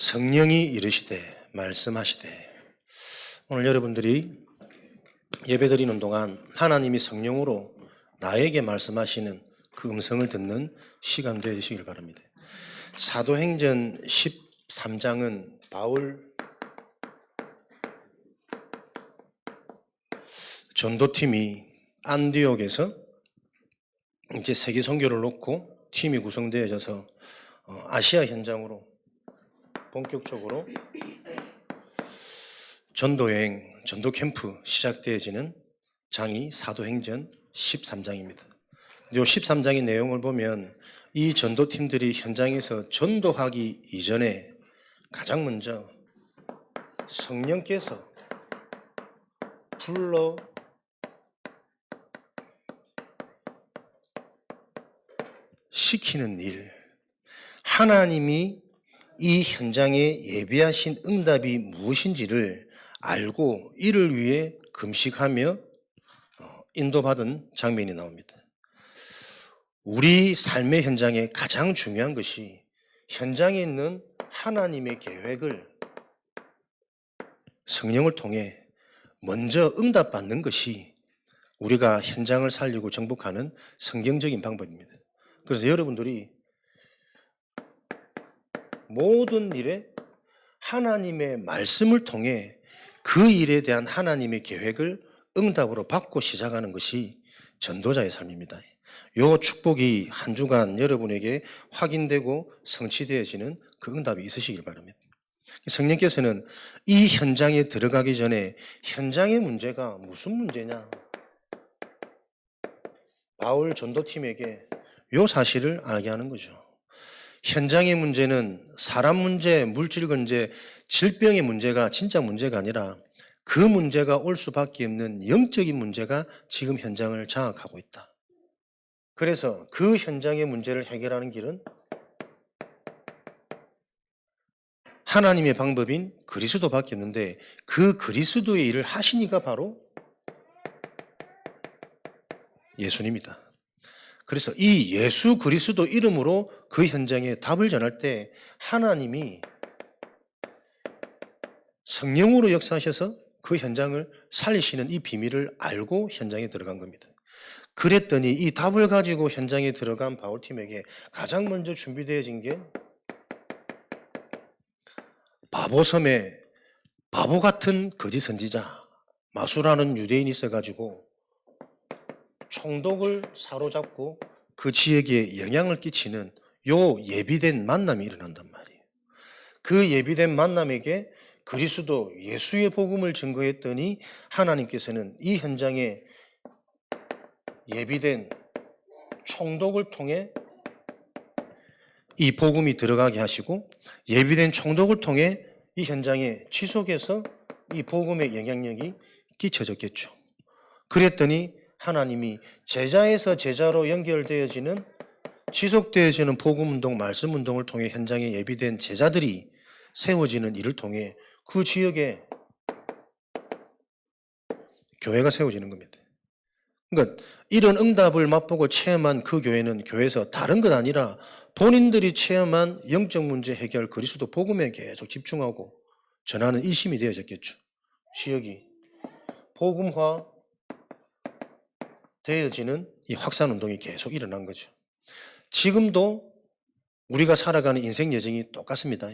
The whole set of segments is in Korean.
성령이 이르시되 말씀하시되. 오늘 여러분들이 예배드리는 동안 하나님이 성령으로 나에게 말씀하시는 그 음성을 듣는 시간 되시길 바랍니다. 사도행전 13장은 바울 전도팀이 안디옥에서 이제 세계 선교를 놓고 팀이 구성되어져서 아시아 현장으로 본격적으로 전도여행, 전도 캠프 시작되어지는 장이 사도행전 13장입니다. 이 13장의 내용을 보면 이 전도팀들이 현장에서 전도하기 이전에 가장 먼저 성령께서 불러 시키는 일, 하나님이 이 현장에 예비하신 응답이 무엇인지를 알고 이를 위해 금식하며 인도받은 장면이 나옵니다. 우리 삶의 현장에 가장 중요한 것이 현장에 있는 하나님의 계획을 성령을 통해 먼저 응답받는 것이 우리가 현장을 살리고 정복하는 성경적인 방법입니다. 그래서 여러분들이 모든 일에 하나님의 말씀을 통해 그 일에 대한 하나님의 계획을 응답으로 받고 시작하는 것이 전도자의 삶입니다. 이 축복이 한 주간 여러분에게 확인되고 성취되어지는 그 응답이 있으시길 바랍니다. 성령께서는 이 현장에 들어가기 전에 현장의 문제가 무슨 문제냐? 바울 전도팀에게 이 사실을 알게 하는 거죠. 현장의 문제는 사람 문제, 물질 문제, 질병의 문제가 진짜 문제가 아니라 그 문제가 올 수밖에 없는 영적인 문제가 지금 현장을 장악하고 있다. 그래서 그 현장의 문제를 해결하는 길은 하나님의 방법인 그리스도밖에 없는데 그 그리스도의 일을 하신 이가 바로 예수님이다. 그래서 이 예수 그리스도 이름으로 그 현장에 답을 전할 때 하나님이 성령으로 역사하셔서 그 현장을 살리시는 이 비밀을 알고 현장에 들어간 겁니다. 그랬더니 이 답을 가지고 현장에 들어간 바울팀에게 가장 먼저 준비되어진 게 바보섬에 바보 같은 거짓 선지자 마수라는 유대인이 있어가지고 총독을 사로잡고 그 지역에 영향을 끼치는 요 예비된 만남이 일어난단 말이에요. 그 예비된 만남에게 그리스도 예수의 복음을 증거했더니 하나님께서는 이 현장에 예비된 총독을 통해 이 복음이 들어가게 하시고 예비된 총독을 통해 이 현장에 지속해서 이 복음의 영향력이 끼쳐졌겠죠. 그랬더니 하나님이 제자에서 제자로 연결되어지는 지속되어지는 복음운동, 말씀운동을 통해 현장에 예비된 제자들이 세워지는 일을 통해 그 지역에 교회가 세워지는 겁니다. 그러니까 이런 응답을 맛보고 체험한 그 교회는 교회에서 다른 것 아니라 본인들이 체험한 영적 문제 해결 그리스도 복음에 계속 집중하고 전하는 일심이 되어졌겠죠. 지역이 복음화 되어지는 이 확산운동이 계속 일어난 거죠. 지금도 우리가 살아가는 인생 여정이 똑같습니다.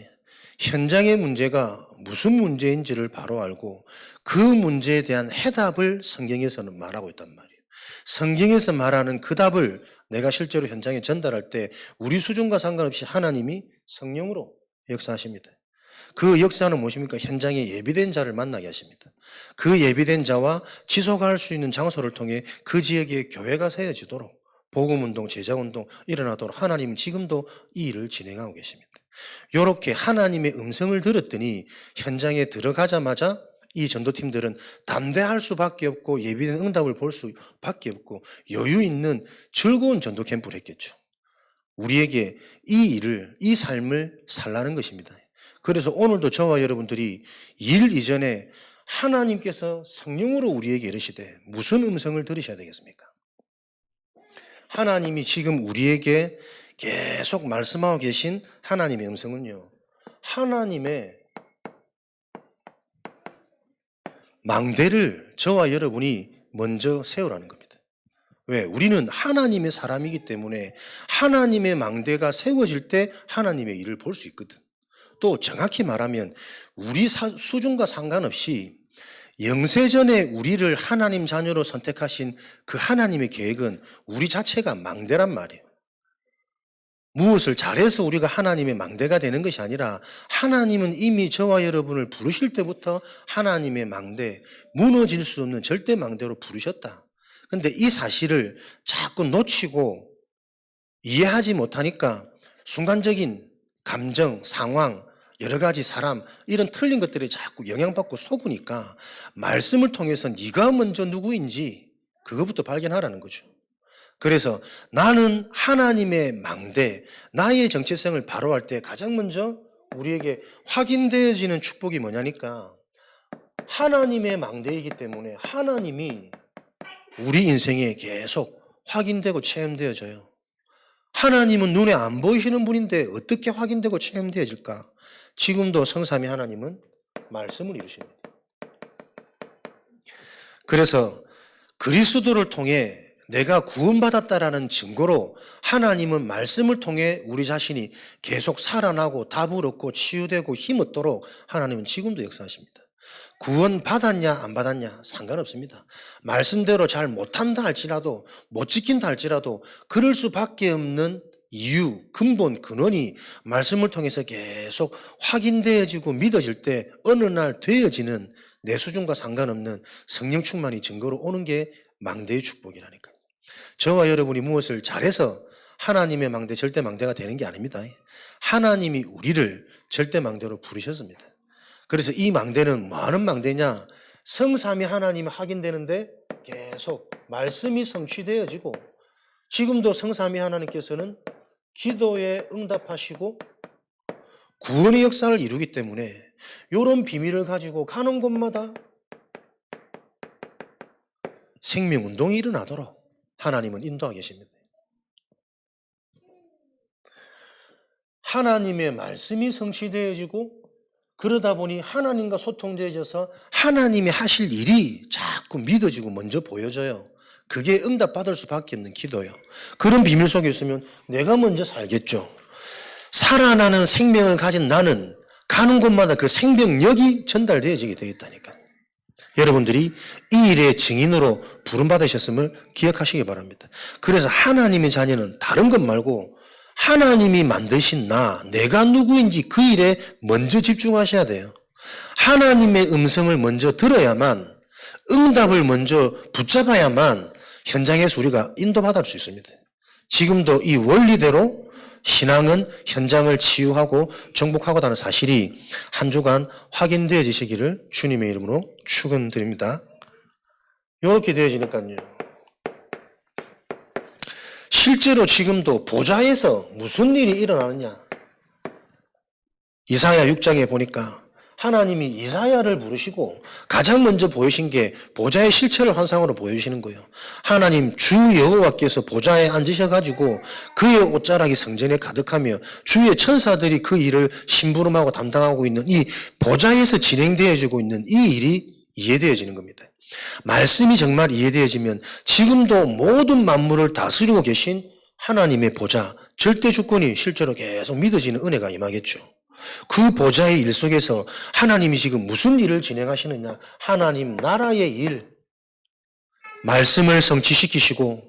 현장의 문제가 무슨 문제인지를 바로 알고 그 문제에 대한 해답을 성경에서는 말하고 있단 말이에요. 성경에서 말하는 그 답을 내가 실제로 현장에 전달할 때 우리 수준과 상관없이 하나님이 성령으로 역사하십니다. 그 역사는 무엇입니까? 현장에 예비된 자를 만나게 하십니다. 그 예비된 자와 지속할 수 있는 장소를 통해 그 지역에 교회가 세워지도록 복음운동, 제자운동 일어나도록 하나님은 지금도 이 일을 진행하고 계십니다. 이렇게 하나님의 음성을 들었더니 현장에 들어가자마자 이 전도팀들은 담대할 수밖에 없고 예비된 응답을 볼 수밖에 없고 여유 있는 즐거운 전도 캠프를 했겠죠. 우리에게 이 일을, 이 삶을 살라는 것입니다. 그래서 오늘도 저와 여러분들이 일 이전에 하나님께서 성령으로 우리에게 이르시되 무슨 음성을 들으셔야 되겠습니까? 하나님이 지금 우리에게 계속 말씀하고 계신 하나님의 음성은요, 하나님의 망대를 저와 여러분이 먼저 세우라는 겁니다. 왜? 우리는 하나님의 사람이기 때문에 하나님의 망대가 세워질 때 하나님의 일을 볼 수 있거든. 또 정확히 말하면 우리 수준과 상관없이 영세전에 우리를 하나님 자녀로 선택하신 그 하나님의 계획은 우리 자체가 망대란 말이에요. 무엇을 잘해서 우리가 하나님의 망대가 되는 것이 아니라 하나님은 이미 저와 여러분을 부르실 때부터 하나님의 망대, 무너질 수 없는 절대 망대로 부르셨다. 그런데 이 사실을 자꾸 놓치고 이해하지 못하니까 순간적인 감정, 상황, 여러 가지 사람 이런 틀린 것들에 자꾸 영향받고 속으니까 말씀을 통해서 네가 먼저 누구인지 그것부터 발견하라는 거죠. 그래서 나는 하나님의 망대, 나의 정체성을 바로할 때 가장 먼저 우리에게 확인되어지는 축복이 뭐냐니까 하나님의 망대이기 때문에 하나님이 우리 인생에 계속 확인되고 체험되어져요. 하나님은 눈에 안 보이시는 분인데 어떻게 확인되고 체험되어질까? 지금도 성삼위 하나님은 말씀을 이루십니다. 그래서 그리스도를 통해 내가 구원받았다라는 증거로 하나님은 말씀을 통해 우리 자신이 계속 살아나고 답을 얻고 치유되고 힘 얻도록 하나님은 지금도 역사하십니다. 구원받았냐 안 받았냐 상관없습니다. 말씀대로 잘 못한다 할지라도 못 지킨다 할지라도 그럴 수밖에 없는 이유, 근본, 근원이 말씀을 통해서 계속 확인되어지고 믿어질 때 어느 날 되어지는 내 수준과 상관없는 성령 충만이 증거로 오는 게 망대의 축복이라니까요. 저와 여러분이 무엇을 잘해서 하나님의 망대, 절대 망대가 되는 게 아닙니다. 하나님이 우리를 절대 망대로 부르셨습니다. 그래서 이 망대는 뭐 하는 망대냐? 성삼위 하나님이 확인되는데 계속 말씀이 성취되어지고 지금도 성삼위 하나님께서는 기도에 응답하시고 구원의 역사를 이루기 때문에 이런 비밀을 가지고 가는 곳마다 생명운동이 일어나도록 하나님은 인도하고 계십니다. 하나님의 말씀이 성취되어지고 그러다 보니 하나님과 소통되어져서 하나님이 하실 일이 자꾸 믿어지고 먼저 보여져요. 그게 응답받을 수밖에 없는 기도예요. 그런 비밀 속에 있으면 내가 먼저 살겠죠. 살아나는 생명을 가진 나는 가는 곳마다 그 생명력이 전달되어지게 되겠다니까. 여러분들이 이 일의 증인으로 부름받으셨음을 기억하시기 바랍니다. 그래서 하나님의 자녀는 다른 것 말고 하나님이 만드신 나, 내가 누구인지 그 일에 먼저 집중하셔야 돼요. 하나님의 음성을 먼저 들어야만, 응답을 먼저 붙잡아야만 현장에서 우리가 인도받을 수 있습니다. 지금도 이 원리대로 신앙은 현장을 치유하고 정복하고다는 사실이 한 주간 확인되어지시기를 주님의 이름으로 축원드립니다. 이렇게 되어지니까요. 실제로 지금도 보좌에서 무슨 일이 일어나느냐. 이사야 6장에 보니까 하나님이 이사야를 부르시고 가장 먼저 보이신 게 보좌의 실체를 환상으로 보여주시는 거예요. 하나님 주 여호와께서 보좌에 앉으셔가지고 그의 옷자락이 성전에 가득하며 주의 천사들이 그 일을 심부름하고 담당하고 있는 이 보좌에서 진행되어지고 있는 이 일이 이해되어지는 겁니다. 말씀이 정말 이해되어지면 지금도 모든 만물을 다스리고 계신 하나님의 보좌, 절대 주권이 실제로 계속 믿어지는 은혜가 임하겠죠. 그 보좌의 일 속에서 하나님이 지금 무슨 일을 진행하시느냐? 하나님 나라의 일, 말씀을 성취시키시고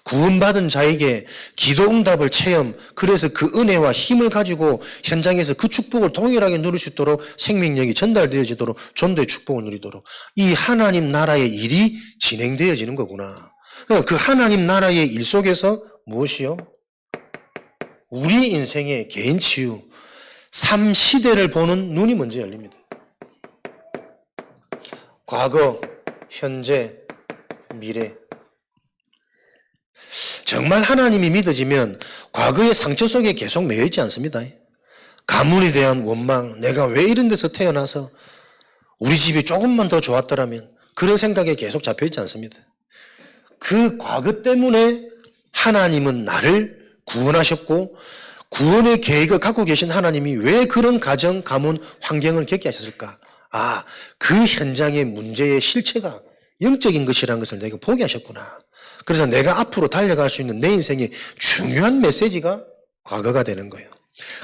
구원받은 자에게 기도응답을 체험, 그래서 그 은혜와 힘을 가지고 현장에서 그 축복을 동일하게 누릴 수 있도록 생명력이 전달되어지도록 전도의 축복을 누리도록 이 하나님 나라의 일이 진행되어지는 거구나. 그 하나님 나라의 일 속에서 무엇이요? 우리 인생의 개인 치유, 삶 시대를 보는 눈이 먼저 열립니다. 과거, 현재, 미래. 정말 하나님이 믿어지면 과거의 상처 속에 계속 매여 있지 않습니다. 가문에 대한 원망, 내가 왜 이런 데서 태어나서 우리 집이 조금만 더 좋았더라면 그런 생각에 계속 잡혀 있지 않습니다. 그 과거 때문에 하나님은 나를 구원하셨고 구원의 계획을 갖고 계신 하나님이 왜 그런 가정, 가문, 환경을 겪게 하셨을까? 아, 그 현장의 문제의 실체가 영적인 것이라는 것을 내가 보게 하셨구나. 그래서 내가 앞으로 달려갈 수 있는 내 인생의 중요한 메시지가 과거가 되는 거예요.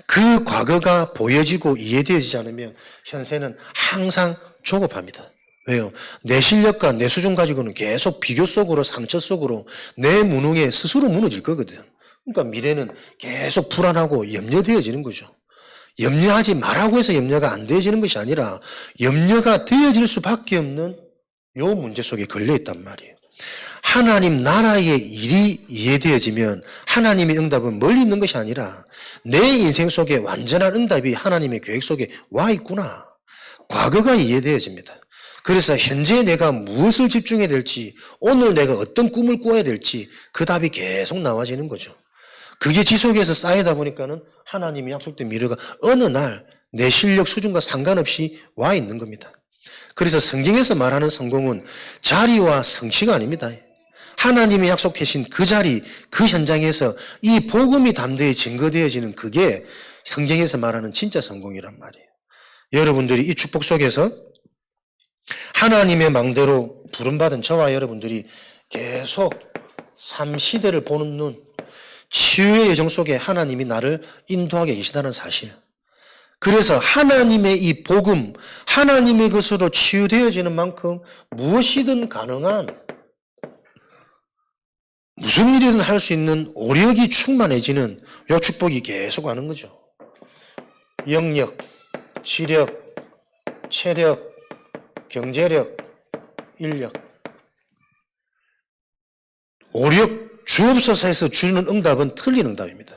그 과거가 보여지고 이해되어지지 않으면 현세는 항상 조급합니다. 왜요? 내 실력과 내 수준 가지고는 계속 비교 속으로 상처 속으로 내 무능에 스스로 무너질 거거든. 그러니까 미래는 계속 불안하고 염려되어지는 거죠. 염려하지 말라고 해서 염려가 안 되어지는 것이 아니라 염려가 되어질 수밖에 없는 요 문제 속에 걸려 있단 말이에요. 하나님 나라의 일이 이해되어지면 하나님의 응답은 멀리 있는 것이 아니라 내 인생 속에 완전한 응답이 하나님의 계획 속에 와 있구나. 과거가 이해되어집니다. 그래서 현재 내가 무엇을 집중해야 될지, 오늘 내가 어떤 꿈을 꾸어야 될지 그 답이 계속 나와지는 거죠. 그게 지속해서 쌓이다 보니까는 하나님이 약속된 미래가 어느 날 내 실력 수준과 상관없이 와 있는 겁니다. 그래서 성경에서 말하는 성공은 자리와 성취가 아닙니다. 하나님이 약속하신 그 자리, 그 현장에서 이 복음이 담대히 증거되어지는 그게 성경에서 말하는 진짜 성공이란 말이에요. 여러분들이 이 축복 속에서 하나님의 망대로 부름받은 저와 여러분들이 계속 삶 시대를 보는 눈, 치유의 여정 속에 하나님이 나를 인도하게 계시다는 사실. 그래서 하나님의 이 복음, 하나님의 것으로 치유되어지는 만큼 무엇이든 가능한, 무슨 일이든 할 수 있는 오력이 충만해지는 이 축복이 계속 가는 거죠. 영력, 지력, 체력, 경제력, 인력. 오력, 주옵소서에서 주는 응답은 틀린 응답입니다.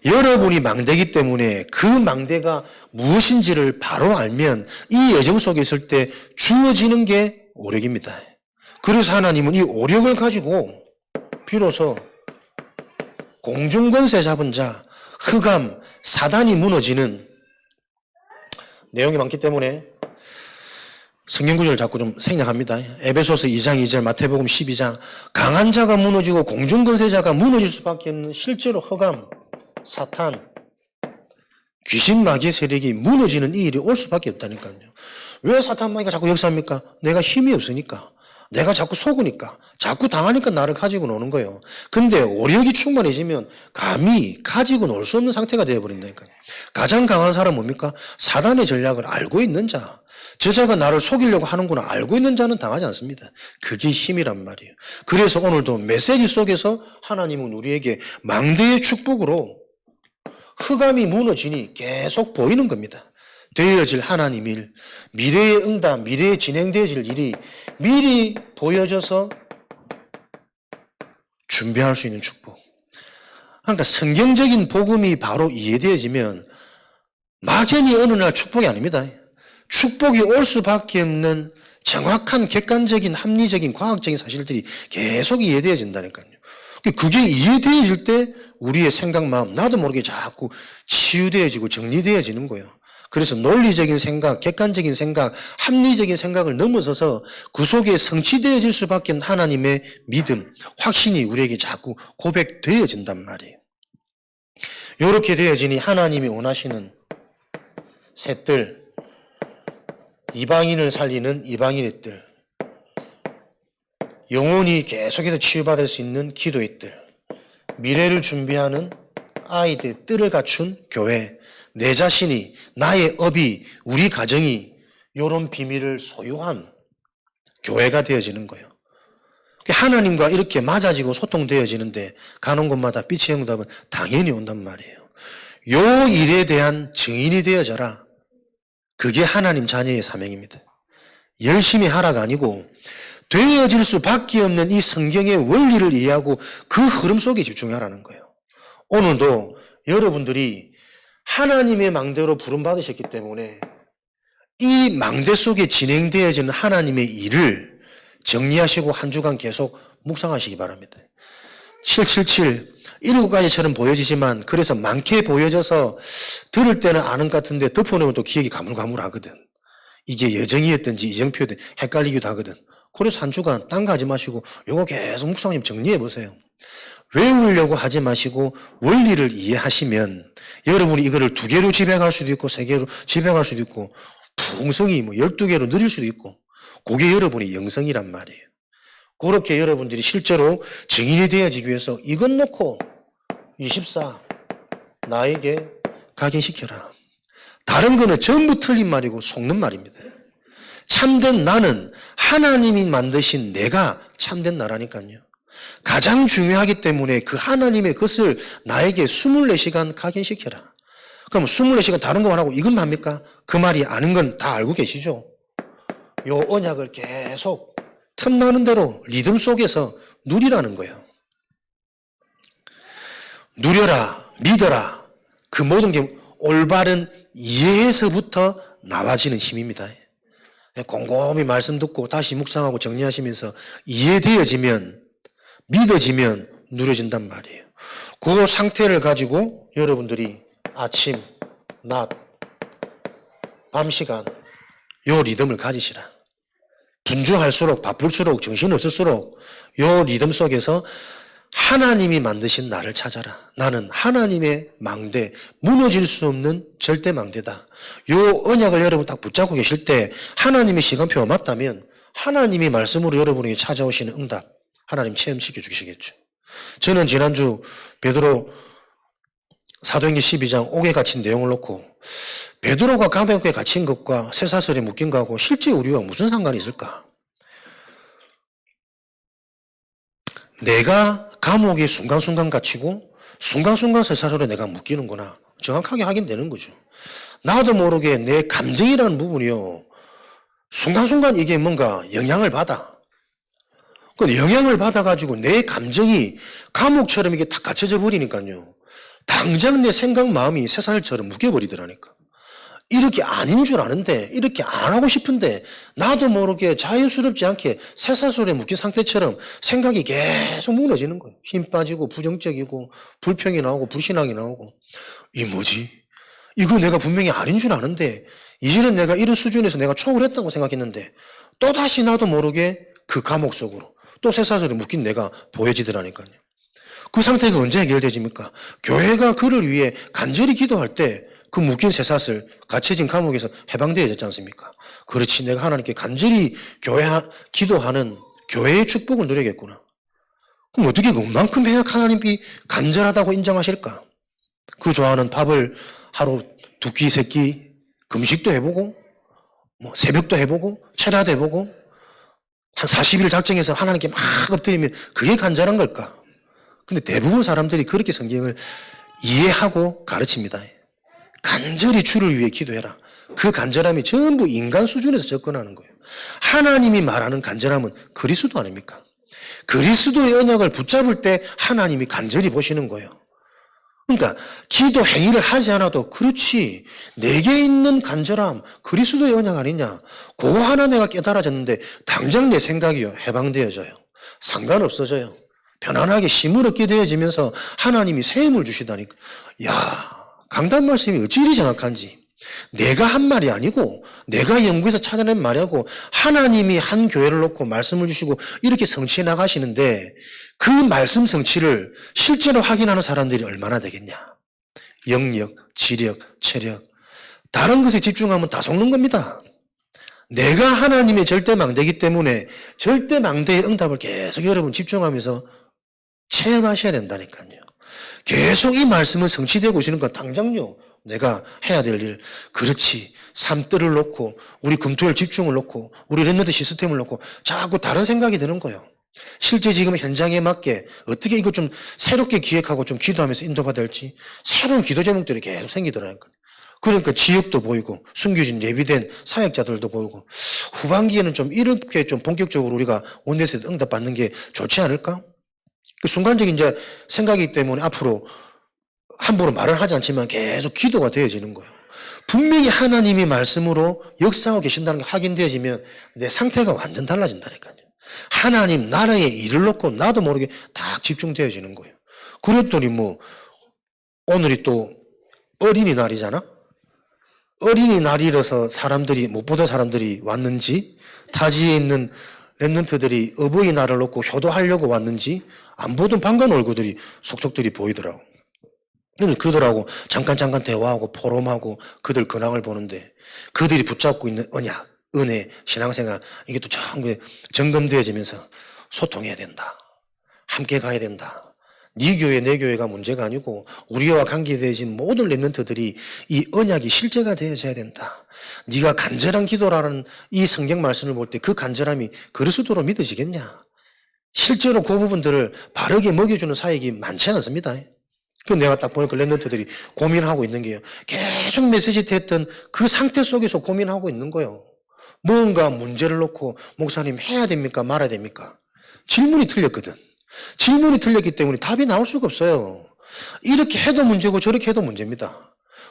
여러분이 망대이기 때문에 그 망대가 무엇인지를 바로 알면 이 여정 속에 있을 때 주어지는 게 오력입니다. 그래서 하나님은 이 오력을 가지고 비로소 공중권세 잡은 자, 흑암, 사단이 무너지는 내용이 많기 때문에 성경 구절을 자꾸 좀 생략합니다. 에베소서 2장 2절, 마태복음 12장. 강한 자가 무너지고 공중권세자가 무너질 수밖에 없는 실제로 흑암, 사탄, 귀신 마귀의 세력이 무너지는 이 일이 올 수밖에 없다니까요. 왜 사탄 마귀가 자꾸 역사합니까? 내가 힘이 없으니까. 내가 자꾸 속으니까. 자꾸 당하니까 나를 가지고 노는 거예요. 근데 오력이 충만해지면 감히 가지고 놀 수 없는 상태가 되어버린다니까요. 가장 강한 사람은 뭡니까? 사단의 전략을 알고 있는 자. 저자가 나를 속이려고 하는구나 알고 있는 자는 당하지 않습니다. 그게 힘이란 말이에요. 그래서 오늘도 메시지 속에서 하나님은 우리에게 망대의 축복으로 흑암이 무너지니 계속 보이는 겁니다. 되어질 하나님 일, 미래의 응답, 미래에 진행되어질 일이 미리 보여져서 준비할 수 있는 축복. 그러니까 성경적인 복음이 바로 이해되어지면 막연히 어느 날 축복이 아닙니다. 축복이 올 수밖에 없는 정확한 객관적인 합리적인 과학적인 사실들이 계속 이해되어진다니까요. 그게 이해되어질 때 우리의 생각, 마음 나도 모르게 자꾸 치유되어지고 정리되어지는 거예요. 그래서 논리적인 생각, 객관적인 생각, 합리적인 생각을 넘어서서 그 속에 성취되어질 수밖에 없는 하나님의 믿음, 확신이 우리에게 자꾸 고백되어진단 말이에요. 이렇게 되어지니 하나님이 원하시는 셋들, 이방인을 살리는 이방인의 뜰, 영혼이 계속해서 치유받을 수 있는 기도의 뜰, 미래를 준비하는 아이들의 뜰을 갖춘 교회, 내 자신이, 나의 업이, 우리 가정이 이런 비밀을 소유한 교회가 되어지는 거예요. 하나님과 이렇게 맞아지고 소통되어지는데 가는 곳마다 빛의 응답은 당연히 온단 말이에요. 요 일에 대한 증인이 되어져라. 그게 하나님 자녀의 사명입니다. 열심히 하라가 아니고 되어질 수밖에 없는 이 성경의 원리를 이해하고 그 흐름 속에 집중하라는 거예요. 오늘도 여러분들이 하나님의 망대로 부름받으셨기 때문에 이 망대 속에 진행되어지는 하나님의 일을 정리하시고 한 주간 계속 묵상하시기 바랍니다. 777 7가지처럼 보여지지만 그래서 많게 보여져서 들을 때는 아는 것 같은데 덮어놓으면 또 기억이 가물가물하거든. 이게 여정이었든지 이정표든 헷갈리기도 하거든. 그래서 한 주간 딴 거 하지 마시고 요거 계속 묵상님 정리해 보세요. 외우려고 하지 마시고 원리를 이해하시면 여러분이 이거를 2개로 집행할 수도 있고 3개로 집행할 수도 있고 풍성히 12개로 늘릴 수도 있고 그게 여러분의 영성이란 말이에요. 그렇게 여러분들이 실제로 증인이 되어지기 위해서 이것 놓고 24 나에게 각인시켜라. 다른 거는 전부 틀린 말이고 속는 말입니다. 참된 나는 하나님이 만드신 내가 참된 나라니까요. 가장 중요하기 때문에 그 하나님의 것을 나에게 24시간 각인시켜라. 그럼 24시간 다른 것만 하고 이것만 합니까? 그 말이 아는 건 다 알고 계시죠? 요 언약을 계속 틈나는 대로 리듬 속에서 누리라는 거예요. 누려라, 믿어라. 그 모든 게 올바른 이해에서부터 나와지는 힘입니다. 곰곰이 말씀 듣고 다시 묵상하고 정리하시면서 이해되어지면 믿어지면 누려진단 말이에요. 그 상태를 가지고 여러분들이 아침, 낮, 밤 시간 요 리듬을 가지시라. 분주할수록 바쁠수록 정신없을수록 요 리듬 속에서 하나님이 만드신 나를 찾아라. 나는 하나님의 망대, 무너질 수 없는 절대 망대다. 요 언약을 여러분 딱 붙잡고 계실 때 하나님의 시간표가 맞다면 하나님의 말씀으로 여러분에게 찾아오시는 응답 하나님 체험시켜 주시겠죠. 저는 지난주 베드로 사도행전 12장 옥에 갇힌 내용을 놓고 베드로가 감옥에 갇힌 것과 쇠사슬에 묶인 것하고 실제 우리와 무슨 상관이 있을까? 내가 감옥에 순간순간 갇히고 순간순간 쇠사슬에 내가 묶이는구나. 정확하게 확인되는 거죠. 나도 모르게 내 감정이라는 부분이요. 순간순간 이게 뭔가 영향을 받아. 그 영향을 받아가지고 내 감정이 감옥처럼 이게 다 갇혀져 버리니까요. 당장 내 생각, 마음이 쇠사슬처럼 묶여버리더라니까. 이렇게 아닌 줄 아는데, 이렇게 안 하고 싶은데, 나도 모르게 자연스럽지 않게 쇠사슬에 묶인 상태처럼 생각이 계속 무너지는 거예요. 힘 빠지고, 부정적이고, 불평이 나오고, 불신앙이 나오고. 이 뭐지? 이거 내가 분명히 아닌 줄 아는데, 이제는 내가 이런 수준에서 내가 초월했다고 생각했는데, 또다시 나도 모르게 그 감옥 속으로, 또 쇠사슬에 묶인 내가 보여지더라니까요. 그 상태가 언제 해결되집니까? 교회가 그를 위해 간절히 기도할 때 그 묶인 쇠사슬, 갇혀진 감옥에서 해방되어졌지 않습니까? 그렇지, 내가 하나님께 간절히 기도하는 교회의 축복을 누리겠구나. 그럼 어떻게 그만큼 해야 하나님이 간절하다고 인정하실까? 그 좋아하는 밥을 하루 2끼, 3끼 금식도 해보고, 새벽도 해보고, 철야도 해보고, 한 40일 작정해서 하나님께 막 엎드리면 그게 간절한 걸까? 근데 대부분 사람들이 그렇게 성경을 이해하고 가르칩니다. 간절히 주를 위해 기도해라. 그 간절함이 전부 인간 수준에서 접근하는 거예요. 하나님이 말하는 간절함은 그리스도 아닙니까? 그리스도의 언약을 붙잡을 때 하나님이 간절히 보시는 거예요. 그러니까 기도 행위를 하지 않아도 그렇지, 내게 있는 간절함 그리스도의 언약 아니냐, 그거 하나 내가 깨달아졌는데 당장 내 생각이요 해방되어져요. 상관없어져요. 편안하게 힘을 얻게 되어지면서 하나님이 새 힘을 주시다니까. 야, 강단 말씀이 어찌 이리 정확한지. 내가 한 말이 아니고 내가 연구해서 찾아낸 말이고 하나님이 한 교회를 놓고 말씀을 주시고 이렇게 성취해 나가시는데 그 말씀 성취를 실제로 확인하는 사람들이 얼마나 되겠냐. 영력, 지력, 체력. 다른 것에 집중하면 다 속는 겁니다. 내가 하나님의 절대망대이기 때문에 절대망대의 응답을 계속 여러분 집중하면서 체험하셔야 된다니까요. 계속 이 말씀을 성취되고 있는 건 당장요. 내가 해야 될 일. 그렇지. 삶들을 놓고 우리 금토일 집중을 놓고 우리 랩런트 시스템을 놓고 자꾸 다른 생각이 드는 거예요. 실제 지금 현장에 맞게 어떻게 이거 좀 새롭게 기획하고 좀 기도하면서 인도가 될지 새로운 기도 제목들이 계속 생기더라니까요. 그러니까 지역도 보이고 숨겨진 예비된 사역자들도 보이고 후반기에는 좀 이렇게 좀 본격적으로 우리가 원내에서 응답받는 게 좋지 않을까? 그 순간적인 이제 생각이기 때문에 앞으로 함부로 말을 하지 않지만 계속 기도가 되어지는 거예요. 분명히 하나님이 말씀으로 역사하고 계신다는 게 확인되어지면 내 상태가 완전 달라진다니까요. 하나님 나라의 일을 놓고 나도 모르게 딱 집중되어지는 거예요. 그랬더니 오늘이 또 어린이날이잖아. 어린이날이라서 사람들이 못 보던 사람들이 왔는지 타지에 있는 랩런트들이 어버이날을 놓고 효도하려고 왔는지 안 보던 반가운 얼굴들이 속속들이 보이더라고. 그들하고 잠깐 대화하고 포럼하고 그들 근황을 보는데 그들이 붙잡고 있는 언약, 은혜, 신앙생활 이게 또 전부 점검되어지면서 소통해야 된다. 함께 가야 된다. 네 교회 내 교회가 문제가 아니고 우리와 관계되어진 모든 랩런트들이 이 언약이 실제가 되어져야 된다. 네가 간절한 기도라는 이 성경 말씀을 볼 때 그 간절함이 그리스도로 믿어지겠냐. 실제로 그 부분들을 바르게 먹여주는 사역이 많지 않습니다. 그 내가 딱 보니까 랩런트들이 고민하고 있는 게요. 계속 메시지 했던 그 상태 속에서 고민하고 있는 거예요. 뭔가 문제를 놓고 목사님 해야 됩니까 말아야 됩니까? 질문이 틀렸거든. 질문이 틀렸기 때문에 답이 나올 수가 없어요. 이렇게 해도 문제고 저렇게 해도 문제입니다.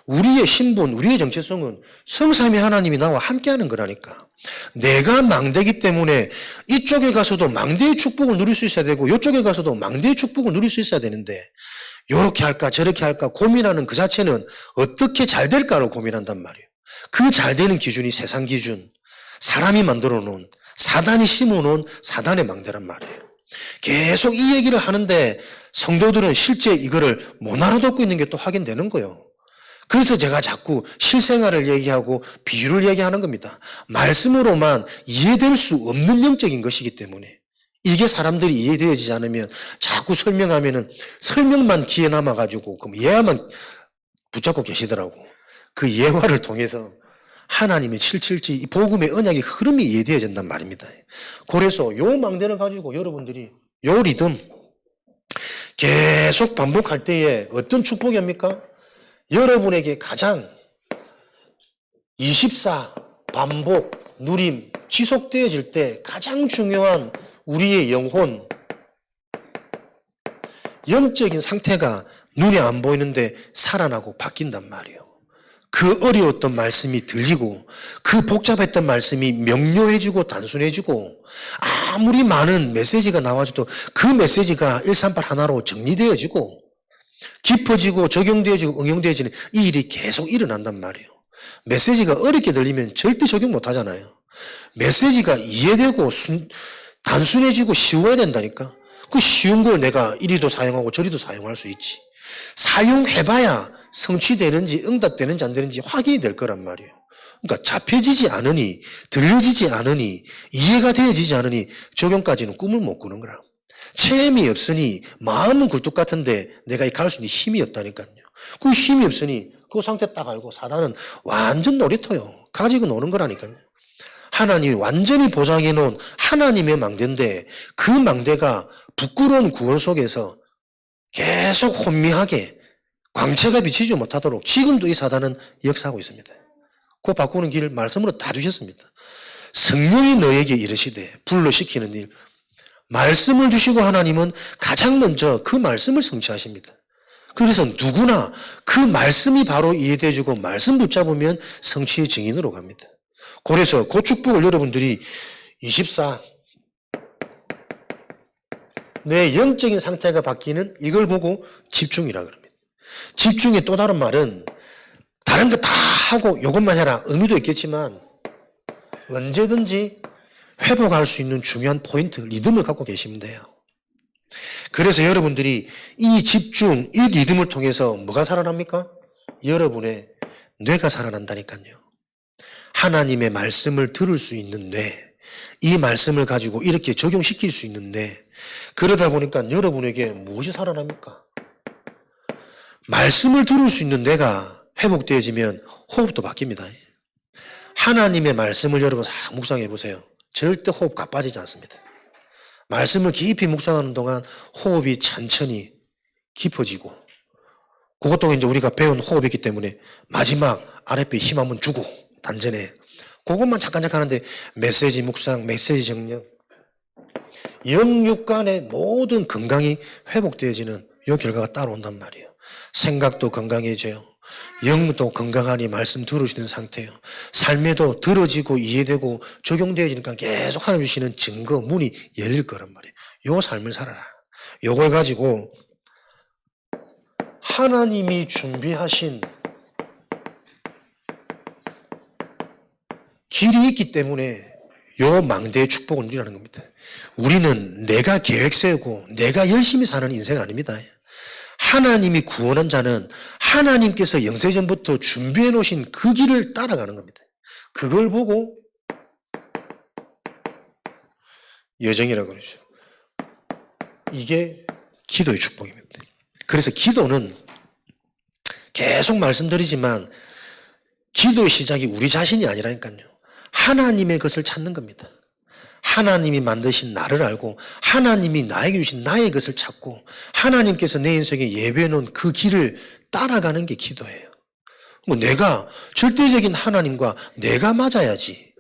우리의 신분, 우리의 정체성은 성삼위 하나님이 나와 함께하는 거라니까. 내가 망대기 때문에 이쪽에 가서도 망대의 축복을 누릴 수 있어야 되고 이쪽에 가서도 망대의 축복을 누릴 수 있어야 되는데 이렇게 할까 저렇게 할까 고민하는 그 자체는 어떻게 잘 될까를 고민한단 말이에요. 그 잘 되는 기준이 세상 기준, 사람이 만들어 놓은 사단이 심어 놓은 사단의 망대란 말이에요. 계속 이 얘기를 하는데 성도들은 실제 이거를 못 알아듣고 있는 게 또 확인되는 거예요. 그래서 제가 자꾸 실생활을 얘기하고 비유를 얘기하는 겁니다. 말씀으로만 이해될 수 없는 영적인 것이기 때문에 이게 사람들이 이해되어지지 않으면 자꾸 설명하면은 설명만 귀에 남아가지고 그럼 예화만 붙잡고 계시더라고. 그 예화를 통해서 하나님의 실질지 이 복음의 언약의 흐름이 이해되어진단 말입니다. 그래서 요 망대를 가지고 여러분들이 요 리듬 계속 반복할 때에 어떤 축복이 옵니까? 여러분에게 가장 24 반복, 누림, 지속되어질 때 가장 중요한 우리의 영혼, 영적인 상태가 눈에 안 보이는데 살아나고 바뀐단 말이에요. 그 어려웠던 말씀이 들리고 그 복잡했던 말씀이 명료해지고 단순해지고 아무리 많은 메시지가 나와줘도 그 메시지가 138 하나로 정리되어지고 깊어지고 적용되어지고 응용되어지는 이 일이 계속 일어난단 말이에요. 메시지가 어렵게 들리면 절대 적용 못 하잖아요. 메시지가 이해되고 단순해지고 쉬워야 된다니까. 그 쉬운 걸 내가 이리도 사용하고 저리도 사용할 수 있지. 사용해봐야 성취되는지 응답되는지 안 되는지 확인이 될 거란 말이에요. 그러니까 잡혀지지 않으니 들려지지 않으니 이해가 되어지지 않으니 적용까지는 꿈을 못 꾸는 거라. 체험이 없으니 마음은 굴뚝 같은데 내가 갈 수 있는 힘이 없다니까요. 그 힘이 없으니 그 상태 딱 알고 사단은 완전 놀이터요. 가지고 노는 거라니까요. 하나님이 완전히 보장해 놓은 하나님의 망대인데 그 망대가 부끄러운 구원 속에서 계속 혼미하게 광채가 비치지 못하도록 지금도 이 사단은 역사하고 있습니다. 그 바꾸는 길을 말씀으로 다 주셨습니다. 성령이 너에게 이르시되 불러시키는 일. 말씀을 주시고 하나님은 가장 먼저 그 말씀을 성취하십니다. 그래서 누구나 그 말씀이 바로 이해되어지고 말씀 붙잡으면 성취의 증인으로 갑니다. 그래서 그 축복을 여러분들이 24 내 영적인 상태가 바뀌는 이걸 보고 집중이라 그럽니다. 집중의 또 다른 말은 다른 거 다 하고 이것만 해라 의미도 있겠지만 언제든지 회복할 수 있는 중요한 포인트, 리듬을 갖고 계시면 돼요. 그래서 여러분들이 이 집중, 이 리듬을 통해서 뭐가 살아납니까? 여러분의 뇌가 살아난다니까요. 하나님의 말씀을 들을 수 있는 뇌, 이 말씀을 가지고 이렇게 적용시킬 수 있는 뇌. 그러다 보니까 여러분에게 무엇이 살아납니까? 말씀을 들을 수 있는 뇌가 회복되어지면 호흡도 바뀝니다. 하나님의 말씀을 여러분 싹 묵상해 보세요. 절대 호흡 가빠지지 않습니다. 말씀을 깊이 묵상하는 동안 호흡이 천천히 깊어지고 그것도 이제 우리가 배운 호흡이기 때문에 마지막 아랫배에 힘 한번 주고 단전에 그것만 잠깐 하는데 메시지 묵상, 메시지 정령 영육 간의 모든 건강이 회복되어지는 이 결과가 따라온단 말이에요. 생각도 건강해져요. 영도 건강하니 말씀 들으시는 상태예요. 삶에도 들어지고 이해되고 적용되어지니까 계속 하나님 주시는 증거, 문이 열릴 거란 말이에요. 요 삶을 살아라. 요걸 가지고 하나님이 준비하신 길이 있기 때문에 요 망대의 축복을 누리라는 겁니다. 우리는 내가 계획 세우고 내가 열심히 사는 인생 아닙니다. 하나님이 구원한 자는 하나님께서 영세전부터 준비해 놓으신 그 길을 따라가는 겁니다. 그걸 보고 여정이라고 그러죠. 이게 기도의 축복입니다. 그래서 기도는 계속 말씀드리지만 기도의 시작이 우리 자신이 아니라니까요. 하나님의 것을 찾는 겁니다. 하나님이 만드신 나를 알고 하나님이 나에게 주신 나의 것을 찾고 하나님께서 내 인생에 예배해 놓은 그 길을 따라가는 게 기도예요. 뭐 내가 절대적인 하나님과 내가 맞아야지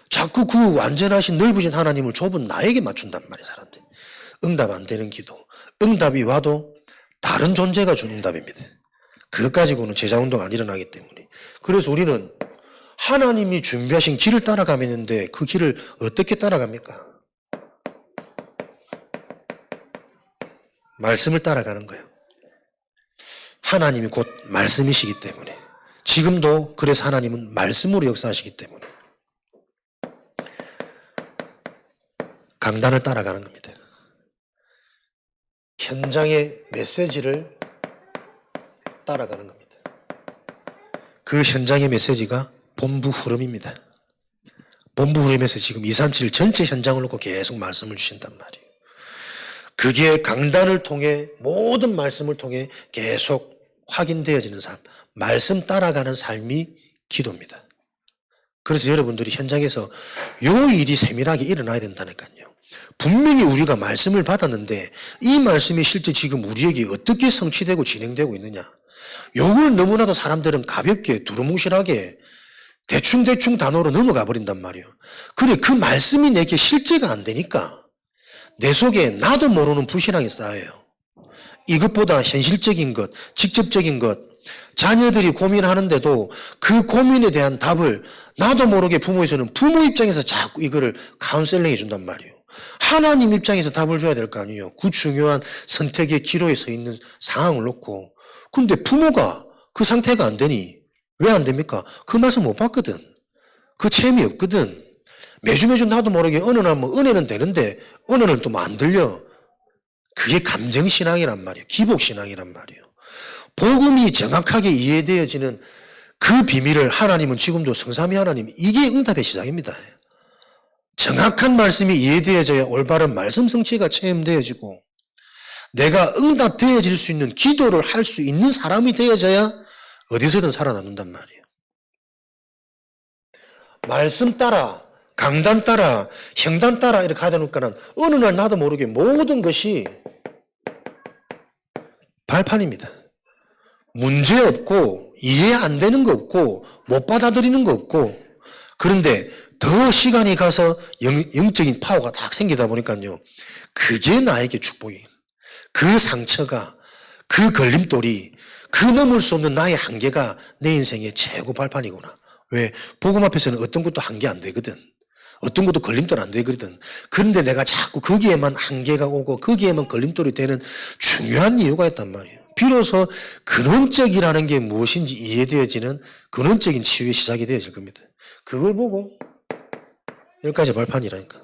자꾸 그 완전하신 넓으신 하나님을 좁은 나에게 맞춘단 말이에요. 사람들. 응답 안 되는 기도. 응답이 와도 다른 존재가 준 응답입니다. 그것 가지고는 제자운동가 안 일어나기 때문에. 그래서 우리는 하나님이 준비하신 길을 따라가면 있는데 그 길을 어떻게 따라갑니까? 말씀을 따라가는 거예요. 하나님이 곧 말씀이시기 때문에. 지금도 그래서 하나님은 말씀으로 역사하시기 때문에. 강단을 따라가는 겁니다. 현장의 메시지를 따라가는 겁니다. 그 현장의 메시지가 본부 흐름입니다. 본부 흐름에서 지금 237 전체 현장을 놓고 계속 말씀을 주신단 말이에요. 그게 강단을 통해 모든 말씀을 통해 계속 확인되어지는 삶, 말씀 따라가는 삶이 기도입니다. 그래서 여러분들이 현장에서 요 일이 세밀하게 일어나야 된다니까요. 분명히 우리가 말씀을 받았는데 이 말씀이 실제 지금 우리에게 어떻게 성취되고 진행되고 있느냐. 요걸 너무나도 사람들은 가볍게 두루뭉실하게 대충 단어로 넘어가 버린단 말이에요. 그래 그 말씀이 내게 실제가 안 되니까 내 속에 나도 모르는 불신앙이 쌓여요. 이것보다 현실적인 것, 직접적인 것, 자녀들이 고민하는데도 그 고민에 대한 답을 나도 모르게 부모에서는 부모 입장에서 자꾸 이거를 카운셀링 해준단 말이에요. 하나님 입장에서 답을 줘야 될 거 아니에요. 그 중요한 선택의 기로에 서 있는 상황을 놓고. 근데 부모가 그 상태가 안 되니 왜 안 됩니까? 그 맛을 못 봤거든. 그 체험이 없거든. 매주 나도 모르게 어느 날 뭐 은혜는 되는데 어느 날 또 뭐 안 들려. 그게 감정신앙이란 말이에요. 기복신앙이란 말이에요. 복음이 정확하게 이해되어지는 그 비밀을 하나님은 지금도 성삼위 하나님, 이게 응답의 시작입니다. 정확한 말씀이 이해되어져야 올바른 말씀 성취가 체험되어지고 내가 응답되어질 수 있는 기도를 할 수 있는 사람이 되어져야 어디서든 살아남는단 말이에요. 말씀 따라, 강단 따라, 형단 따라 이렇게 하다 보니까는 어느 날 나도 모르게 모든 것이 발판입니다. 문제 없고 이해 안 되는 거 없고 못 받아들이는 거 없고 그런데 더 시간이 가서 영적인 파워가 딱 생기다 보니까요. 그게 나에게 축복이에요. 그 상처가, 그 걸림돌이, 그 넘을 수 없는 나의 한계가 내 인생의 최고 발판이구나. 왜? 복음 앞에서는 어떤 것도 한계 안 되거든. 어떤 것도 걸림돌 안 되거든. 그런데 내가 자꾸 거기에만 한계가 오고 거기에만 걸림돌이 되는 중요한 이유가 있단 말이에요. 비로소 근원적이라는 게 무엇인지 이해되어지는 근원적인 치유의 시작이 되어질 겁니다. 그걸 보고 10가지 발판이라니까.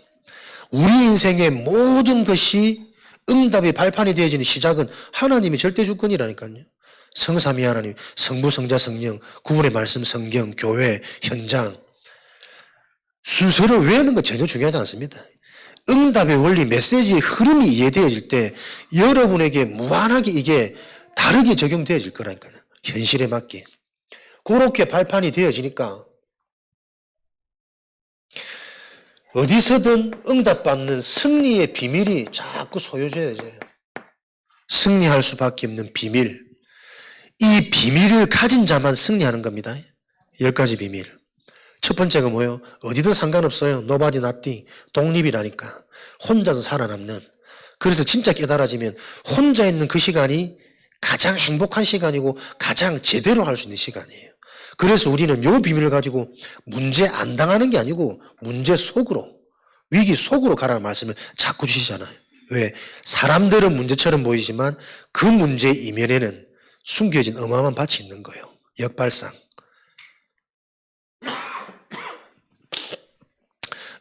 우리 인생의 모든 것이 응답의 발판이 되어지는 시작은 하나님의 절대 주권이라니까요. 성삼위 하나님, 성부, 성자, 성령, 구원의 말씀, 성경, 교회, 현장. 순서를 외우는 건 전혀 중요하지 않습니다. 응답의 원리, 메시지의 흐름이 이해되어질 때 여러분에게 무한하게 이게 다르게 적용되어질 거라니까요. 현실에 맞게. 그렇게 발판이 되어지니까 어디서든 응답받는 승리의 비밀이 자꾸 소유되어져요. 승리할 수밖에 없는 비밀. 이 비밀을 가진 자만 승리하는 겁니다. 10가지 비밀. 첫 번째가 뭐예요? 어디든 상관없어요. Nobody nothing. 독립이라니까. 혼자서 살아남는. 그래서 진짜 깨달아지면 혼자 있는 그 시간이 가장 행복한 시간이고 가장 제대로 할 수 있는 시간이에요. 그래서 우리는 이 비밀을 가지고 문제 안 당하는 게 아니고 문제 속으로, 위기 속으로 가라는 말씀을 자꾸 주시잖아요. 왜? 사람들은 문제처럼 보이지만 그 문제 이면에는 숨겨진 어마어마한 밭이 있는 거예요. 역발상.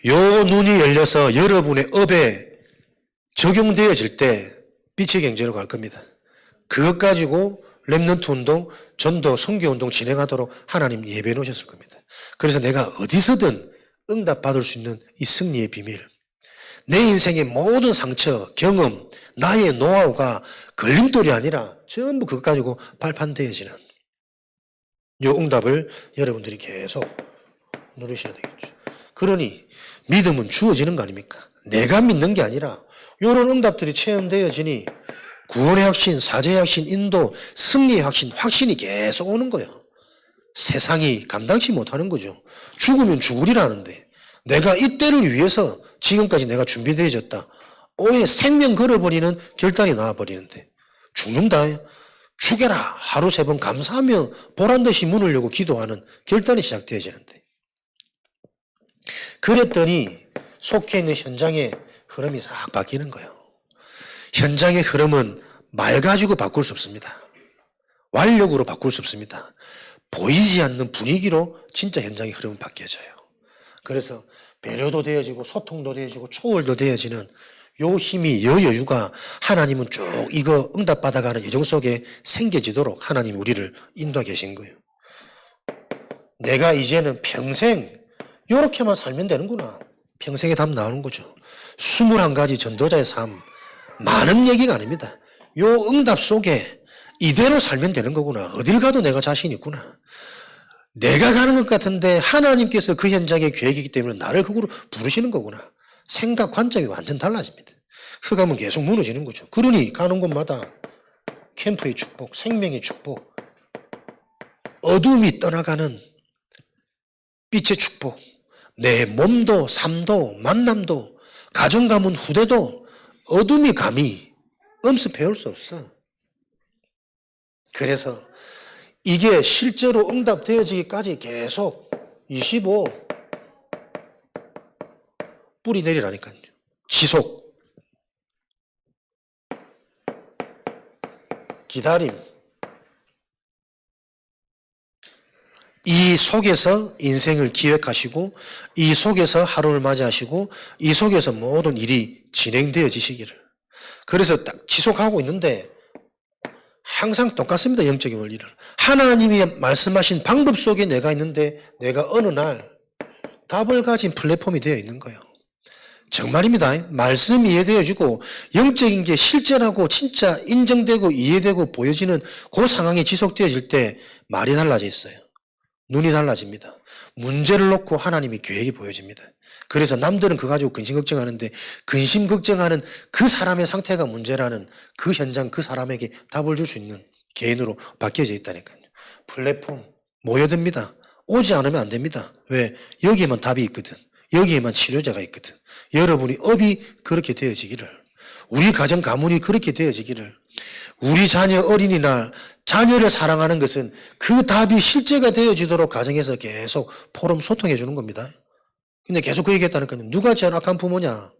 요 눈이 열려서 여러분의 업에 적용되어질 때 빛의 경제로 갈 겁니다. 그것 가지고 렘넌트 운동, 전도, 선교 운동 진행하도록 하나님 예배해 놓으셨을 겁니다. 그래서 내가 어디서든 응답받을 수 있는 이 승리의 비밀, 내 인생의 모든 상처, 경험, 나의 노하우가 걸림돌이 아니라 전부 그것 가지고 발판되어지는 이 응답을 여러분들이 계속 누리셔야 되겠죠. 그러니 믿음은 주어지는 거 아닙니까? 내가 믿는 게 아니라 이런 응답들이 체험되어지니 구원의 확신, 사죄의 확신, 인도, 승리의 확신, 확신이 계속 오는 거예요. 세상이 감당치 못하는 거죠. 죽으면 죽으리라는데 내가 이때를 위해서 지금까지 내가 준비되어졌다. 오해 생명 걸어버리는 결단이 나와버리는데 죽는다. 죽여라. 하루 3번 감사하며 보란듯이 문을 열고 기도하는 결단이 시작되어지는데 그랬더니 속해 있는 현장의 흐름이 싹 바뀌는 거예요. 현장의 흐름은 말 가지고 바꿀 수 없습니다. 완력으로 바꿀 수 없습니다. 보이지 않는 분위기로 진짜 현장의 흐름은 바뀌어져요. 그래서 배려도 되어지고 소통도 되어지고 초월도 되어지는 요 힘이, 요 여유가 하나님은 쭉 이거 응답받아가는 예정 속에 생겨지도록 하나님이 우리를 인도하 계신 거예요. 내가 이제는 평생 요렇게만 살면 되는구나. 평생의 답 나오는 거죠. 21가지 전도자의 삶, 많은 얘기가 아닙니다. 요 응답 속에 이대로 살면 되는 거구나. 어딜 가도 내가 자신 있구나. 내가 가는 것 같은데 하나님께서 그 현장의 계획이기 때문에 나를 그거로 부르시는 거구나. 생각 관점이 완전 달라집니다. 흑암은 계속 무너지는 거죠. 그러니 가는 곳마다 캠프의 축복, 생명의 축복, 어둠이 떠나가는 빛의 축복, 내 몸도 삶도 만남도 가정 가문 후대도 어둠이 감히 엄습해올 수 없어. 그래서 이게 실제로 응답되어지기까지 계속 25 뿌리 내리라니까요. 지속, 기다림. 이 속에서 인생을 기획하시고 이 속에서 하루를 맞이하시고 이 속에서 모든 일이 진행되어지시기를. 그래서 딱 지속하고 있는데 항상 똑같습니다. 영적인 원리를. 하나님이 말씀하신 방법 속에 내가 있는데 내가 어느 날 답을 가진 플랫폼이 되어 있는 거예요. 정말입니다. 말씀이 이해되어지고 영적인 게 실제라고 진짜 인정되고 이해되고 보여지는 그 상황이 지속되어질 때 말이 달라져 있어요. 눈이 달라집니다. 문제를 놓고 하나님의 계획이 보여집니다. 그래서 남들은 그거 가지고 근심 걱정하는데 근심 걱정하는 그 사람의 상태가 문제라는 그 현장 그 사람에게 답을 줄 수 있는 개인으로 바뀌어져 있다니까요. 플랫폼 모여듭니다. 오지 않으면 안 됩니다. 왜? 여기에만 답이 있거든. 여기에만 치료자가 있거든. 여러분이 업이 그렇게 되어지기를, 우리 가정 가문이 그렇게 되어지기를, 우리 자녀 어린이날 자녀를 사랑하는 것은 그 답이 실제가 되어지도록 가정에서 계속 포럼 소통해 주는 겁니다. 근데 계속 그 얘기했다니까요. 누가 제일 악한 부모냐?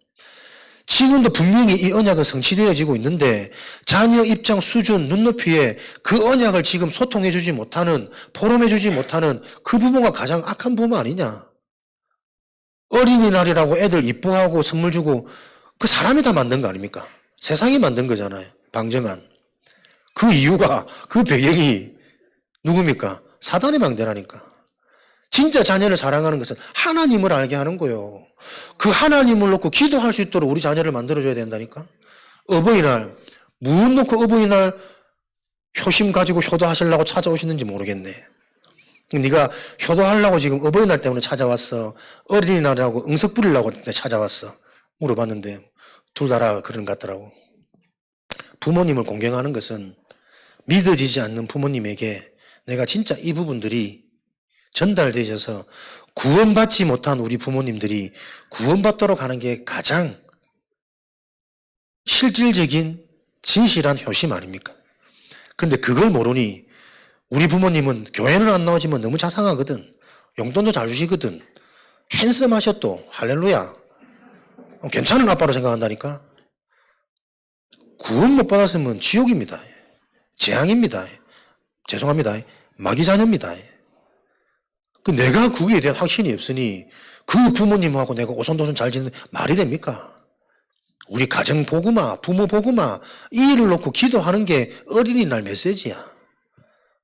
지금도 분명히 이 언약은 성취되어지고 있는데 자녀 입장 수준 눈높이에 그 언약을 지금 소통해 주지 못하는, 포럼해 주지 못하는 그 부모가 가장 악한 부모 아니냐? 어린이날이라고 애들 이뻐하고 선물 주고 그 사람이 다 만든 거 아닙니까? 세상이 만든 거잖아요. 방정한. 그 이유가, 그 배경이 누굽니까? 사단의 망대라니까. 진짜 자녀를 사랑하는 것은 하나님을 알게 하는 거예요. 그 하나님을 놓고 기도할 수 있도록 우리 자녀를 만들어줘야 된다니까. 어버이날, 무엇 놓고 어버이날 효심 가지고 효도하시려고 찾아오시는지 모르겠네. 네가 효도하려고 지금 어버이날 때문에 찾아왔어? 어린이날이라고 응석 부리려고 찾아왔어? 물어봤는데 둘 다라 그런 것 같더라고. 부모님을 공경하는 것은 믿어지지 않는 부모님에게 내가 진짜 이 부분들이 전달되셔서 구원받지 못한 우리 부모님들이 구원받도록 하는 게 가장 실질적인 진실한 효심 아닙니까? 근데 그걸 모르니 우리 부모님은 교회는 안 나오지만 너무 자상하거든. 용돈도 잘 주시거든. 핸섬하셔도 할렐루야. 괜찮은 아빠로 생각한다니까. 구원 못 받았으면 지옥입니다. 재앙입니다. 죄송합니다. 마귀 자녀입니다. 내가 그에 대한 확신이 없으니 그 부모님하고 내가 오손도손 잘 지내는 말이 됩니까? 우리 가정 복음화, 부모 복음화 이 일을 놓고 기도하는 게 어린이날 메시지야.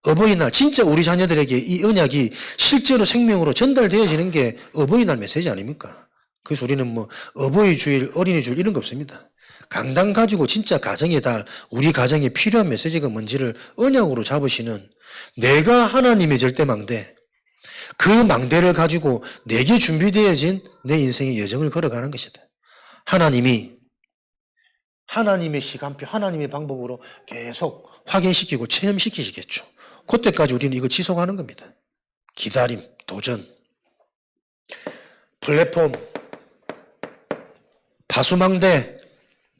어버이날 진짜 우리 자녀들에게 이 언약이 실제로 생명으로 전달되어지는 게 어버이날 메시지 아닙니까? 그래서 우리는 뭐 어버이 주일, 어린이 주일 이런 거 없습니다. 강단 가지고 진짜 가정의 달, 우리 가정에 필요한 메시지가 뭔지를 언약으로 잡으시는 내가 하나님의 절대 망대, 그 망대를 가지고 내게 준비되어진 내 인생의 여정을 걸어가는 것이다. 하나님의 시간표, 하나님의 방법으로 계속 확인시키고 체험시키시겠죠. 그때까지 우리는 이거 지속하는 겁니다. 기다림, 도전, 플랫폼, 파수망대,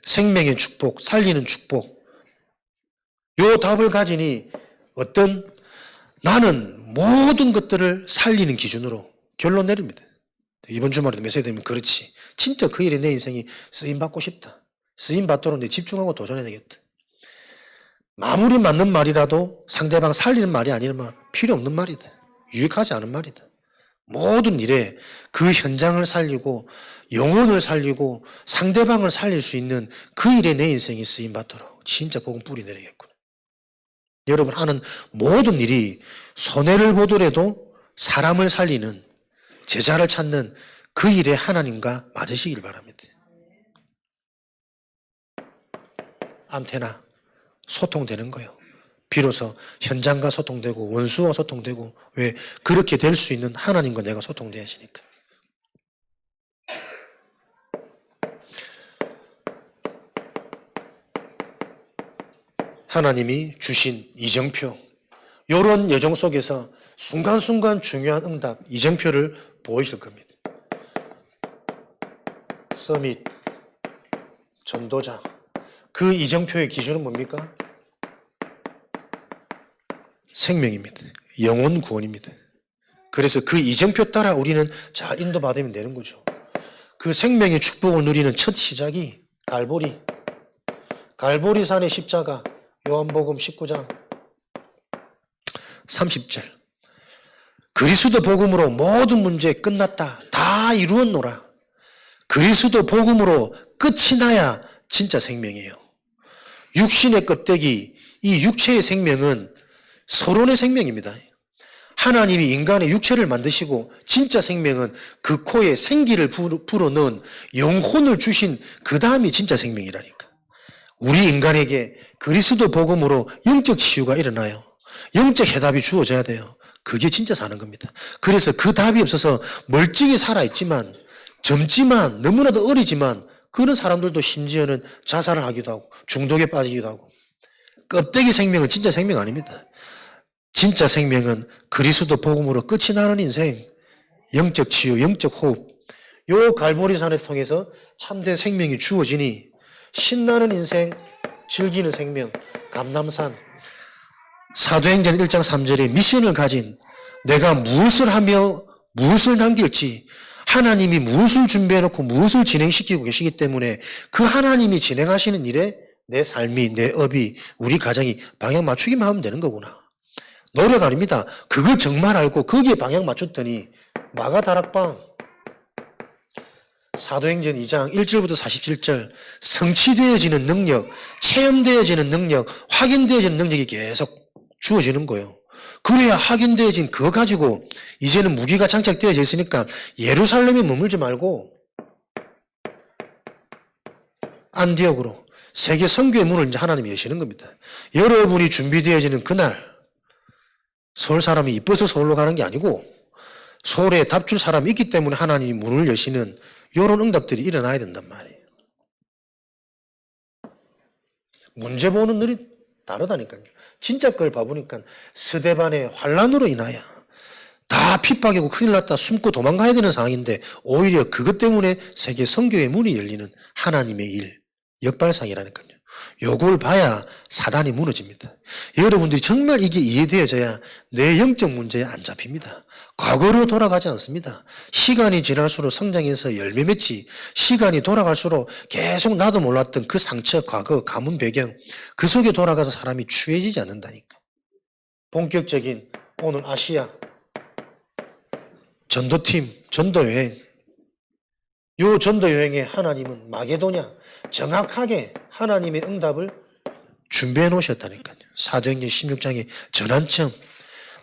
생명의 축복, 살리는 축복. 요 답을 가지니 나는 모든 것들을 살리는 기준으로 결론 내립니다. 이번 주말에도 메시지 되면 그렇지. 진짜 그 일에 내 인생이 쓰임받고 싶다. 쓰임받도록 내 집중하고 도전해야 되겠다. 아무리 맞는 말이라도 상대방 살리는 말이 아니면 필요 없는 말이다. 유익하지 않은 말이다. 모든 일에 그 현장을 살리고 영혼을 살리고 상대방을 살릴 수 있는 그 일에 내 인생이 쓰임받도록 진짜 복음 뿌리 내리겠구나. 여러분 하는 모든 일이 손해를 보더라도 사람을 살리는 제자를 찾는 그 일에 하나님과 맞으시길 바랍니다. 안테나 소통되는 거예요. 비로소 현장과 소통되고 원수와 소통되고 왜 그렇게 될 수 있는 하나님과 내가 소통되어지니까. 하나님이 주신 이정표, 이런 여정 속에서 순간순간 중요한 응답, 이정표를 보이실 겁니다. 서밋, 전도자, 그 이정표의 기준은 뭡니까? 생명입니다. 영혼 구원입니다. 그래서 그 이정표 따라 우리는 잘 인도받으면 되는 거죠. 그 생명의 축복을 누리는 첫 시작이 갈보리산의 십자가, 요한복음 19장 30절. 그리스도 복음으로 모든 문제 끝났다. 다 이루었노라. 그리스도 복음으로 끝이 나야 진짜 생명이에요. 육신의 껍데기, 이 육체의 생명은 서론의 생명입니다. 하나님이 인간의 육체를 만드시고 진짜 생명은 그 코에 생기를 불어넣은 영혼을 주신 그 다음이 진짜 생명이라니까. 우리 인간에게 그리스도 복음으로 영적 치유가 일어나요. 영적 해답이 주어져야 돼요. 그게 진짜 사는 겁니다. 그래서 그 답이 없어서 멀찍이 살아있지만 젊지만 너무나도 어리지만 그런 사람들도 심지어는 자살을 하기도 하고 중독에 빠지기도 하고. 껍데기 생명은 진짜 생명 아닙니다. 진짜 생명은 그리스도 복음으로 끝이 나는 인생, 영적 치유, 영적 호흡. 요 갈보리산을 통해서 참된 생명이 주어지니 신나는 인생, 즐기는 생명, 감람산. 사도행전 1장 3절에 미션을 가진 내가 무엇을 하며 무엇을 남길지 하나님이 무엇을 준비해놓고 무엇을 진행시키고 계시기 때문에 그 하나님이 진행하시는 일에 내 삶이, 내 업이, 우리 가정이 방향 맞추기만 하면 되는 거구나. 노력 아닙니다. 그거 정말 알고 거기에 방향 맞췄더니 마가다락방 사도행전 2장 1절부터 47절 성취되어지는 능력, 체험되어지는 능력, 확인되어지는 능력이 계속 주어지는 거예요. 그래야 확인되어진 그거 가지고 이제는 무기가 장착되어져 있으니까 예루살렘에 머물지 말고 안디옥으로 세계 선교의 문을 이제 하나님이 여시는 겁니다. 여러분이 준비되어지는 그날 서울 사람이 이뻐서 서울로 가는 게 아니고 서울에 답줄 사람이 있기 때문에 하나님이 문을 여시는 이런 응답들이 일어나야 된단 말이에요. 문제 보는 눈이 다르다니까요. 진짜 걸 봐보니까 스데반의 환란으로 인하여 다 핍박이고 큰일 났다 숨고 도망가야 되는 상황인데 오히려 그것 때문에 세계 선교의 문이 열리는 하나님의 일, 역발상이라니까요. 요걸 봐야 사단이 무너집니다. 여러분들이 정말 이게 이해되어져야 내 영적 문제에 안 잡힙니다. 과거로 돌아가지 않습니다. 시간이 지날수록 성장해서 열매 맺지, 시간이 돌아갈수록 계속 나도 몰랐던 그 상처, 과거, 가문 배경 그 속에 돌아가서 사람이 추해지지 않는다니까. 본격적인 오늘 아시아 전도팀, 전도여행 요 전도 여행에 하나님은 마게도냐 정확하게 하나님의 응답을 준비해 놓으셨다니까요. 사도행전 16장의 전환점,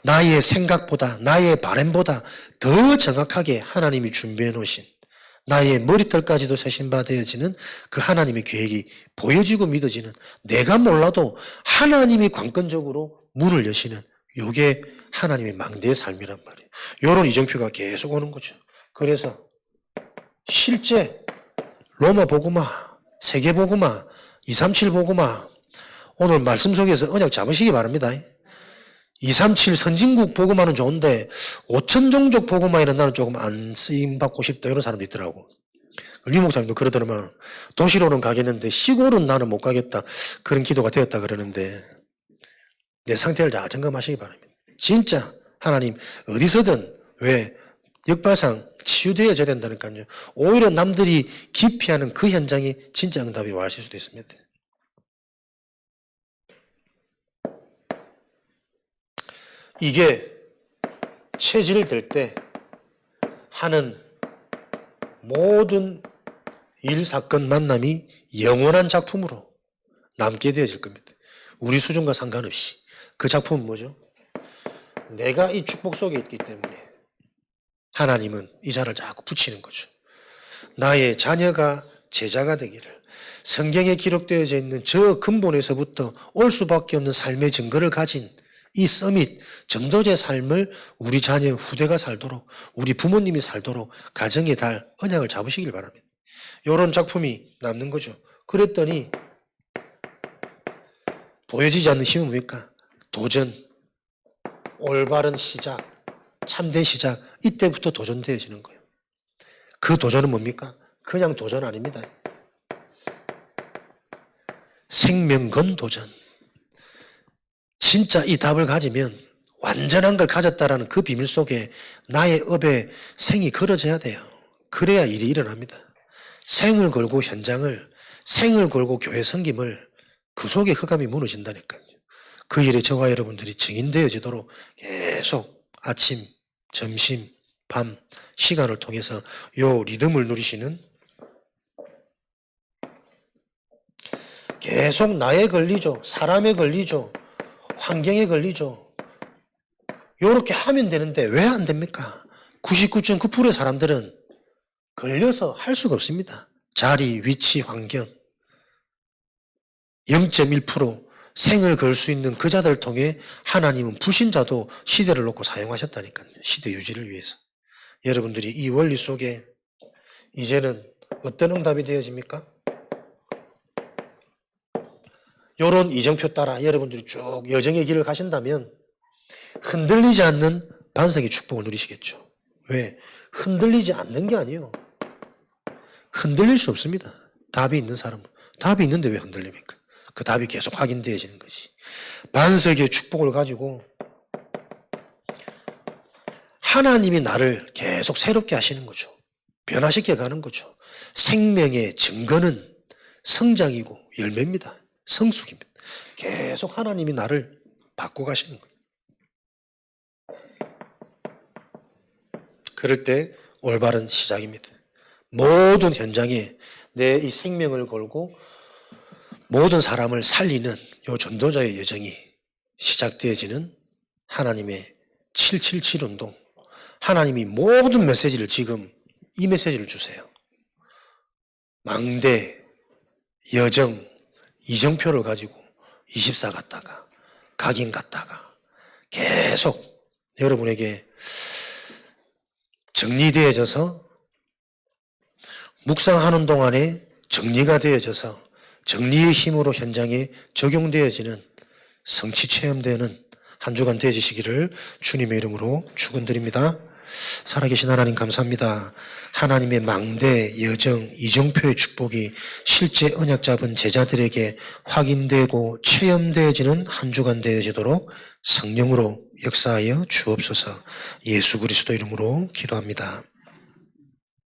나의 생각보다 나의 바람보다 더 정확하게 하나님이 준비해 놓으신 나의 머리털까지도 세신바 되어지는 그 하나님의 계획이 보여지고 믿어지는, 내가 몰라도 하나님이 관건적으로 문을 여시는, 요게 하나님의 망대의 삶이란 말이에요. 요런 이정표가 계속 오는 거죠. 그래서 실제 로마 복음화, 세계 복음화, 237 복음화, 오늘 말씀 속에서 언약 잡으시기 바랍니다. 237 선진국 복음화는 좋은데 5천종족 복음화에는 나는 조금 안 쓰임받고 싶다, 이런 사람도 있더라고. 류 목사님도 그러더라면 도시로는 가겠는데 시골은 나는 못 가겠다, 그런 기도가 되었다 그러는데, 내 상태를 잘 점검하시기 바랍니다. 진짜 하나님 어디서든 왜 역발상 치유되어져야 된다니까요. 오히려 남들이 기피하는 그 현장이 진짜 응답이 와실 수도 있습니다. 이게 체질을 들 때 하는 모든 일, 사건, 만남이 영원한 작품으로 남게 되어질 겁니다. 우리 수준과 상관없이. 그 작품은 뭐죠? 내가 이 축복 속에 있기 때문에 하나님은 이 자를 자꾸 붙이는 거죠. 나의 자녀가 제자가 되기를, 성경에 기록되어져 있는 저 근본에서부터 올 수밖에 없는 삶의 증거를 가진 이 서밋 전도자의 삶을 우리 자녀 후대가 살도록, 우리 부모님이 살도록 가정의 달 언약을 잡으시길 바랍니다. 이런 작품이 남는 거죠. 그랬더니 보여지지 않는 힘은 뭡니까? 도전, 올바른 시작, 참된 시작, 이때부터 도전되어지는 거예요. 그 도전은 뭡니까? 그냥 도전 아닙니다. 생명 건 도전. 진짜 이 답을 가지면 완전한 걸 가졌다라는 그 비밀 속에 나의 업에 생이 걸어져야 돼요. 그래야 일이 일어납니다. 생을 걸고 현장을, 생을 걸고 교회 섬김을, 그 속에 흑암이 무너진다니까요. 그 일에 저와 여러분들이 증인되어지도록 계속 아침, 점심, 밤 시간을 통해서 요 리듬을 누리시는, 계속 나에 걸리죠. 사람에 걸리죠. 환경에 걸리죠. 요렇게 하면 되는데 왜 안 됩니까? 99.9%의 사람들은 걸려서 할 수가 없습니다. 자리, 위치, 환경. 0.1% 생을 걸 수 있는 그 자들을 통해 하나님은 불신자도 시대를 놓고 사용하셨다니까요. 시대 유지를 위해서. 여러분들이 이 원리 속에 이제는 어떤 응답이 되어집니까? 요런 이정표 따라 여러분들이 쭉 여정의 길을 가신다면 흔들리지 않는 반석의 축복을 누리시겠죠. 왜? 흔들리지 않는 게 아니에요. 흔들릴 수 없습니다. 답이 있는 사람은. 답이 있는데 왜 흔들립니까? 그 답이 계속 확인되어지는 거지. 반석의 축복을 가지고 하나님이 나를 계속 새롭게 하시는 거죠. 변화시켜 가는 거죠. 생명의 증거는 성장이고 열매입니다. 성숙입니다. 계속 하나님이 나를 바꿔 가시는 거예요. 그럴 때 올바른 시작입니다. 모든 현장에 내 이 생명을 걸고 모든 사람을 살리는 요 전도자의 여정이 시작되어지는 하나님의 777 운동. 하나님이 모든 메시지를 지금 이 메시지를 주세요. 망대, 여정, 이정표를 가지고 24 갔다가 각인 갔다가 계속 여러분에게 정리되어져서 묵상하는 동안에 정리가 되어져서 정리의 힘으로 현장에 적용되어지는 성취 체험되는 한 주간 되어지시기를 주님의 이름으로 축원드립니다. 살아계신 하나님 감사합니다. 하나님의 망대, 여정, 이정표의 축복이 실제 언약 잡은 제자들에게 확인되고 체험되어지는 한 주간 되어지도록 성령으로 역사하여 주옵소서. 예수 그리스도 이름으로 기도합니다.